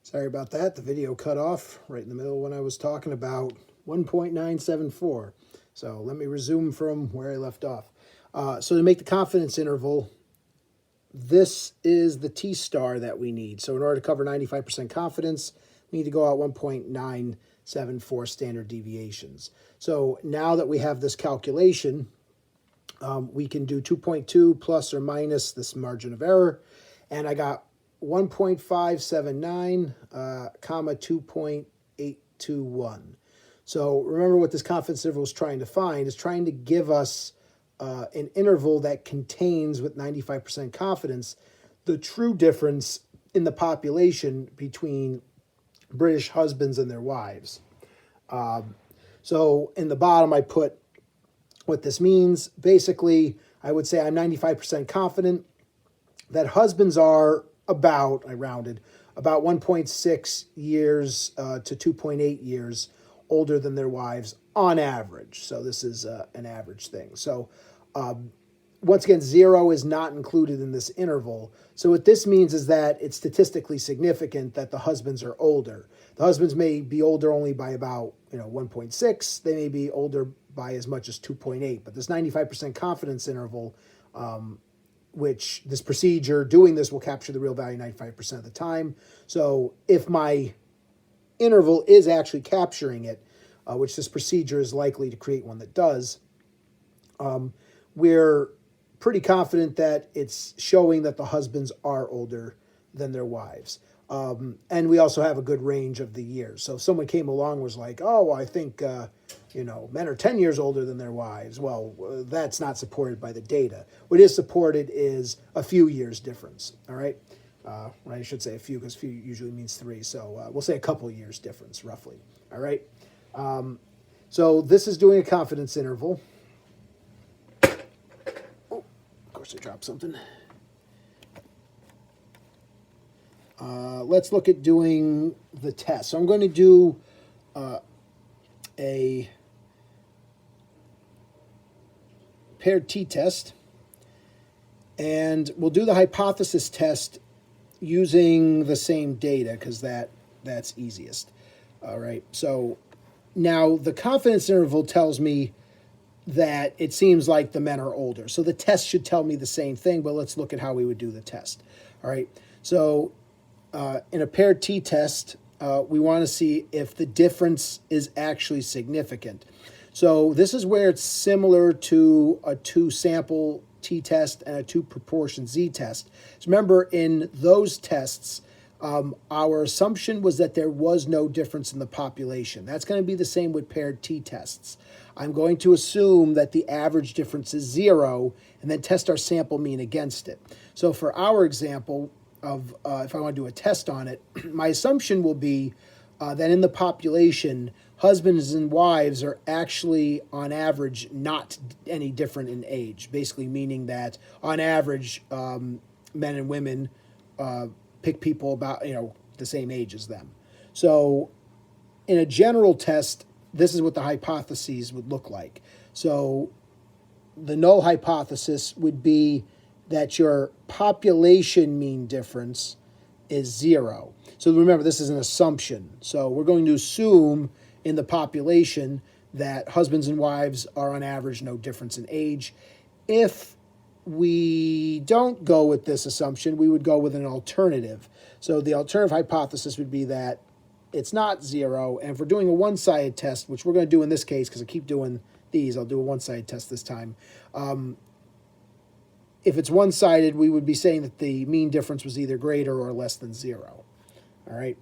Sorry about that. The video cut off right in the middle when I was talking about 1.974. So let me resume from where I left off. So to make the confidence interval, this is the T-star that we need. So in order to cover 95% confidence, we need to go out 1.974 standard deviations. So now that we have this calculation, we can do 2.2 plus or minus this margin of error. And I got 1.579, comma 2.821. So remember what this confidence interval is trying to find is trying to give us an interval that contains, with 95% confidence, the true difference in the population between British husbands and their wives. So in the bottom, I put what this means. Basically, I would say I'm 95% confident that husbands are about, I rounded, about 1.6 years to 2.8 years older than their wives on average. So this is an average thing. So once again, 0 is not included in this interval. So what this means is that it's statistically significant that the husbands are older. The husbands may be older only by about 1.6. They may be older by as much as 2.8. But this 95% confidence interval, which this procedure doing this will capture the real value 95% of the time. So if my interval is actually capturing it, which this procedure is likely to create one that does, we're pretty confident that it's showing that the husbands are older than their wives. And we also have a good range of the years. So if someone came along and was like, oh, I think, men are 10 years older than their wives. Well, that's not supported by the data. What is supported is a few years difference, all right? I should say a few because few usually means 3. So we'll say a couple years difference, roughly, all right? So this is doing a confidence interval. Oh, of course I dropped something. Let's look at doing the test. So I'm going to do a paired t-test, and we'll do the hypothesis test using the same data because that's easiest. All right, so now the confidence interval tells me that it seems like the men are older. So the test should tell me the same thing, but let's look at how we would do the test. All right, so in a paired t-test, we want to see if the difference is actually significant. So this is where it's similar to a 2-sample t-test and a 2-proportion z-test. So remember, in those tests, our assumption was that there was no difference in the population. That's going to be the same with paired t-tests. I'm going to assume that the average difference is 0 and then test our sample mean against it. So for our example of if I want to do a test on it, my assumption will be that in the population, husbands and wives are actually, on average, not any different in age, basically meaning that, on average, men and women pick people about, the same age as them. So in a general test, this is what the hypotheses would look like. So the null hypothesis would be that your population mean difference is 0. So remember, this is an assumption. So we're going to assume in the population that husbands and wives are on average no difference in age. If we don't go with this assumption, we would go with an alternative. So the alternative hypothesis would be that it's not 0. And if we're doing a one-sided test, which we're going to do in this case because I keep doing these, I'll do a one-sided test this time. If it's one-sided, we would be saying that the mean difference was either greater or less than 0. All right.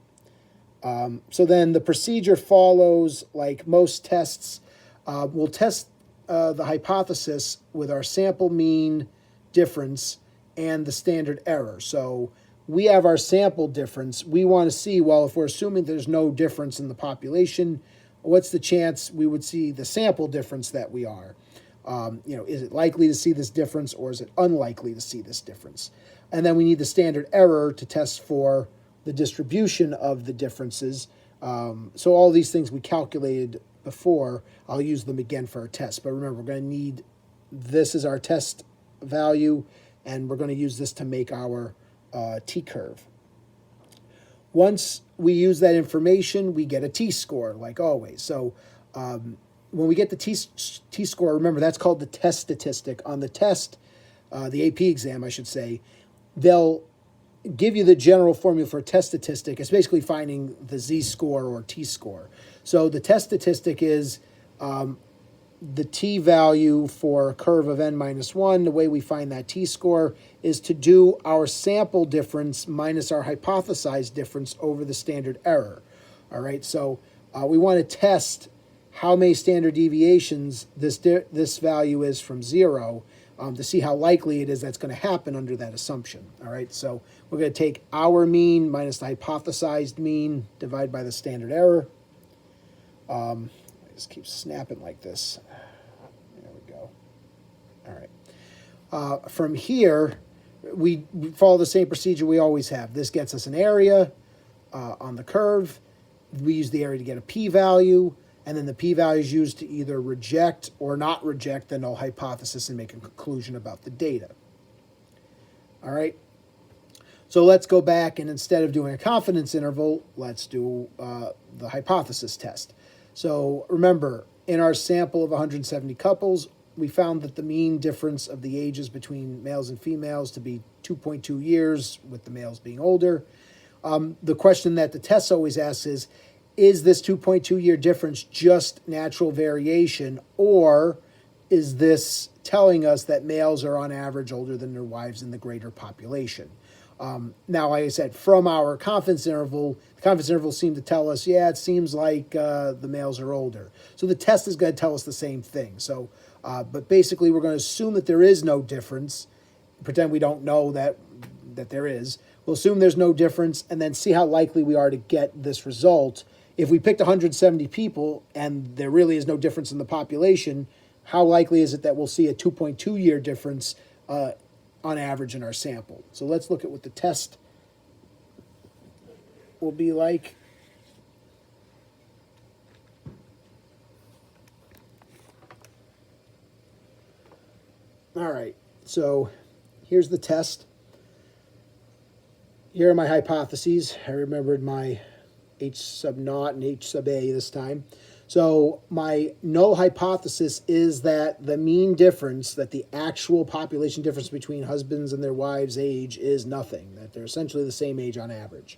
So then the procedure follows like most tests. We'll test the hypothesis with our sample mean difference and the standard error. So we have our sample difference. We want to see, well, if we're assuming there's no difference in the population, what's the chance we would see the sample difference that we are? Is it likely to see this difference or is it unlikely to see this difference? And then we need the standard error to test for the distribution of the differences. So all these things we calculated before, I'll use them again for our test. But remember, we're going to need this as our test value, and we're going to use this to make our t-curve. Once we use that information, we get a t-score, like always. So when we get the t-score, remember, that's called the test statistic. On the test, the AP exam, I should say, they'll give you the general formula for a test statistic. It's basically finding the z-score or t-score. So the test statistic is the t-value for a curve of n minus 1. The way we find that t-score is to do our sample difference minus our hypothesized difference over the standard error. All right, so we want to test how many standard deviations this value is from 0 to see how likely it is that's going to happen under that assumption. All right, so we're going to take our mean minus the hypothesized mean, divide by the standard error. I just keep snapping like this. There we go. All right. From here, we follow the same procedure we always have. This gets us an area on the curve. We use the area to get a p-value, and then the p-value is used to either reject or not reject the null hypothesis and make a conclusion about the data. All right. So let's go back, and instead of doing a confidence interval, let's do the hypothesis test. So remember, in our sample of 170 couples, we found that the mean difference of the ages between males and females to be 2.2 years, with the males being older. The question that the test always asks is this 2.2-year difference just natural variation, or is this telling us that males are on average older than their wives in the greater population? Now, like I said, from our confidence interval, the confidence interval seemed to tell us, yeah, it seems like the males are older. So the test is going to tell us the same thing. So, but basically, we're going to assume that there is no difference, pretend we don't know that there is. We'll assume there's no difference, and then see how likely we are to get this result. If we picked 170 people and there really is no difference in the population, how likely is it that we'll see a 2.2-year difference on average in our sample? So let's look at what the test will be like. All right, so here's the test. Here are my hypotheses. I remembered my H sub naught and H sub A this time. So my null hypothesis is that the mean difference, that the actual population difference between husbands and their wives' age is nothing, that they're essentially the same age on average.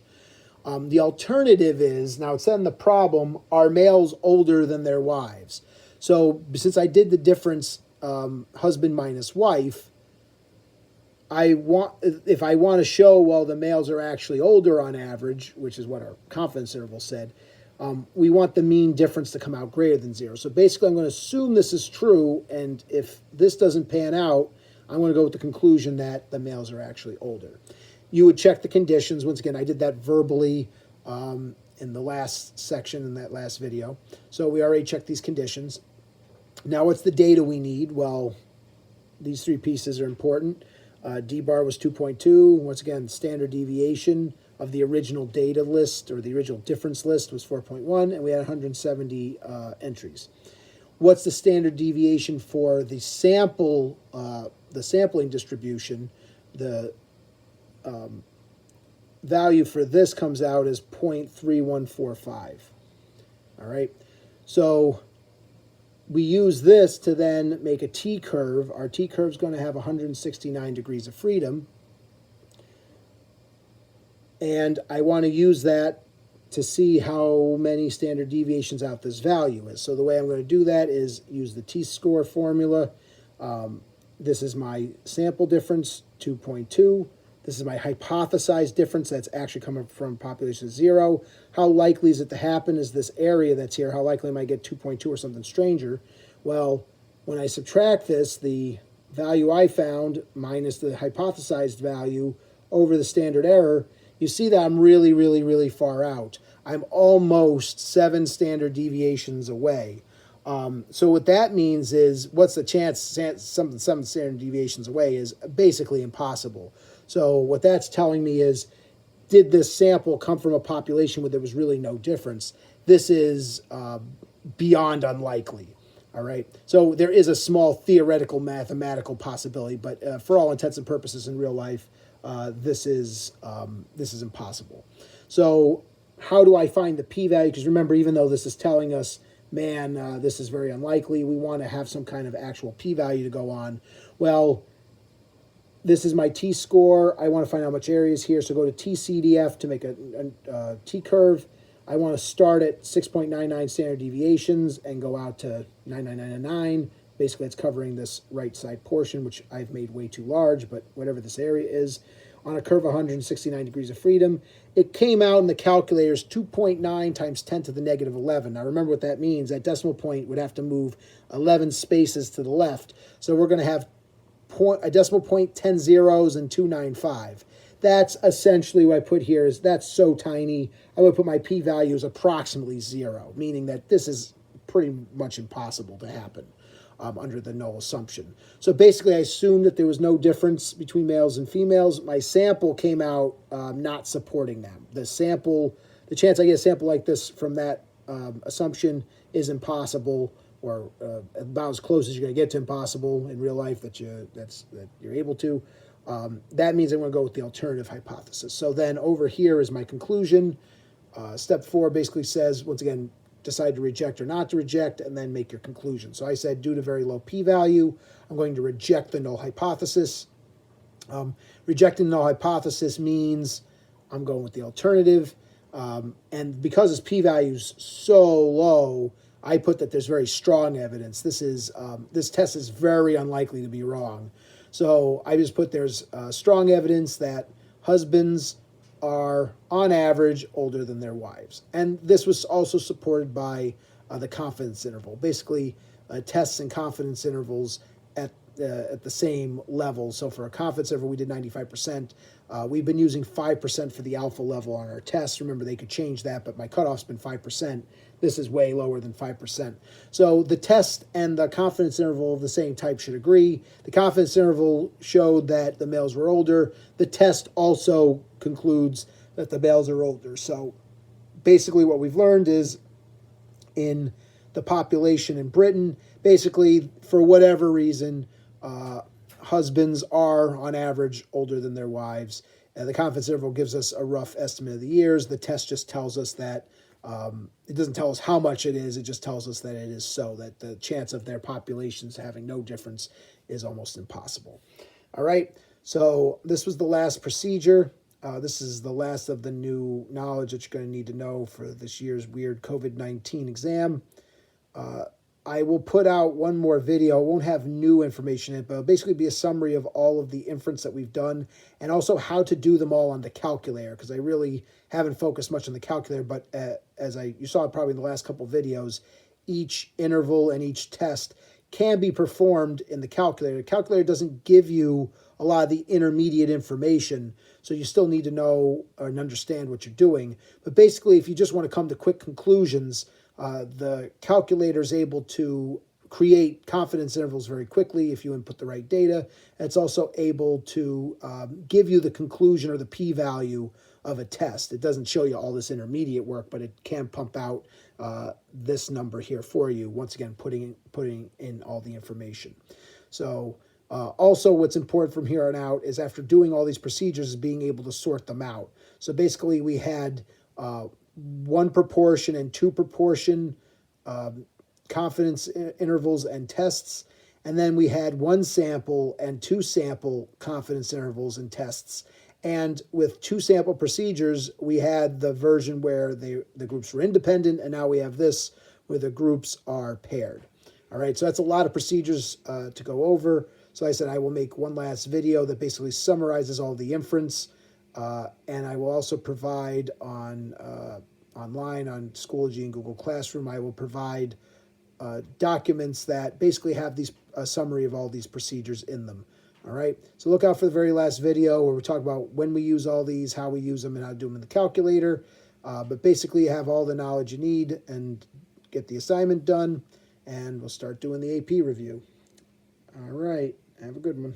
The alternative is, now it said in the problem, are males older than their wives? So since I did the difference husband minus wife, if I want to show, well, the males are actually older on average, which is what our confidence interval said, we want the mean difference to come out greater than 0. So basically, I'm going to assume this is true, and if this doesn't pan out, I'm going to go with the conclusion that the males are actually older. You would check the conditions. Once again, I did that verbally in the last section in that last video. So we already checked these conditions. Now, what's the data we need? Well, these three pieces are important. D bar was 2.2. Once again, standard deviation of the original data list, or the original difference list, was 4.1, and we had 170 entries. What's the standard deviation for the sample, the sampling distribution? The value for this comes out as 0.3145. All right, so we use this to then make a t-curve. Our t-curve is going to have 169 degrees of freedom. And I want to use that to see how many standard deviations out this value is. So the way I'm going to do that is use the t-score formula. This is my sample difference, 2.2. This is my hypothesized difference that's actually coming from population 0. How likely is it to happen is this area that's here. How likely am I to get 2.2 or something stranger? Well, when I subtract this, the value I found minus the hypothesized value over the standard error, you see that I'm really, really, really far out. I'm almost 7 standard deviations away. So what that means is, what's the chance something 7 standard deviations away is basically impossible. So what that's telling me is, did this sample come from a population where there was really no difference? This is beyond unlikely. All right. So there is a small theoretical mathematical possibility, but for all intents and purposes in real life, this is impossible. So how do I find the p-value? Because remember, even though this is telling us, man, this is very unlikely, we want to have some kind of actual p-value to go on. Well, this is my t-score. I want to find out how much area is here. So go to t-CDF to make a t-curve. I want to start at 6.99 standard deviations and go out to 99999. Basically, it's covering this right side portion, which I've made way too large, but whatever this area is. On a curve of 169 degrees of freedom, it came out in the calculators 2.9 times 10 to the negative 11. Now, remember what that means. That decimal point would have to move 11 spaces to the left. So we're going to have a decimal point, 10 zeros, and 295. That's essentially what I put here. Is that's so tiny. I would put my p-value as approximately 0, meaning that this is pretty much impossible to happen under the null assumption. So basically, I assumed that there was no difference between males and females. My sample came out not supporting them. The chance I get a sample like this from that assumption is impossible, or about as close as you're going to get to impossible in real life that you're able to. That means I'm going to go with the alternative hypothesis. So then over here is my conclusion. Step 4 basically says, once again, decide to reject or not to reject, and then make your conclusion. So I said, due to very low p-value, I'm going to reject the null hypothesis. Rejecting the null hypothesis means I'm going with the alternative. And because its p-value is so low, I put that there's very strong evidence. This test is very unlikely to be wrong. So I just put there's strong evidence that husbands are, on average, older than their wives. And this was also supported by the confidence interval. Basically, tests and confidence intervals at the same level. So for a confidence interval, we did 95%. We've been using 5% for the alpha level on our tests. Remember, they could change that, but my cutoff's been 5%. This is way lower than 5%. So the test and the confidence interval of the same type should agree. The confidence interval showed that the males were older. The test also concludes that the males are older. So basically what we've learned is in the population in Britain, basically for whatever reason, husbands are on average older than their wives. The confidence interval gives us a rough estimate of the years. The test just tells us that it doesn't tell us how much it is. It just tells us that it is so, that the chance of their populations having no difference is almost impossible. All right, so this was the last procedure. This is the last of the new knowledge that you're going to need to know for this year's weird COVID-19 exam. I will put out one more video. It won't have new information in it, but it'll basically be a summary of all of the inference that we've done and also how to do them all on the calculator, because I really haven't focused much on the calculator, but you saw probably in the last couple videos, each interval and each test can be performed in the calculator. The calculator doesn't give you a lot of the intermediate information, so you still need to know and understand what you're doing. But basically, if you just want to come to quick conclusions, the calculator is able to create confidence intervals very quickly if you input the right data. It's also able to give you the conclusion or the p-value of a test. It doesn't show you all this intermediate work, but it can pump out this number here for you, once again, putting in all the information. So also what's important from here on out is after doing all these procedures is being able to sort them out. So basically we had one proportion and two proportion confidence intervals and tests. And then we had one sample and two sample confidence intervals and tests. And with two sample procedures, we had the version where the groups were independent, and now we have this where the groups are paired. All right, so that's a lot of procedures to go over. So I said I will make one last video that basically summarizes all the inference, and I will also provide online on Schoology and Google Classroom, I will provide documents that basically have a summary of all these procedures in them. All right, so look out for the very last video where we talk about when we use all these, how we use them, and how to do them in the calculator. But basically you have all the knowledge you need and get the assignment done, and we'll start doing the AP review. All right, have a good one.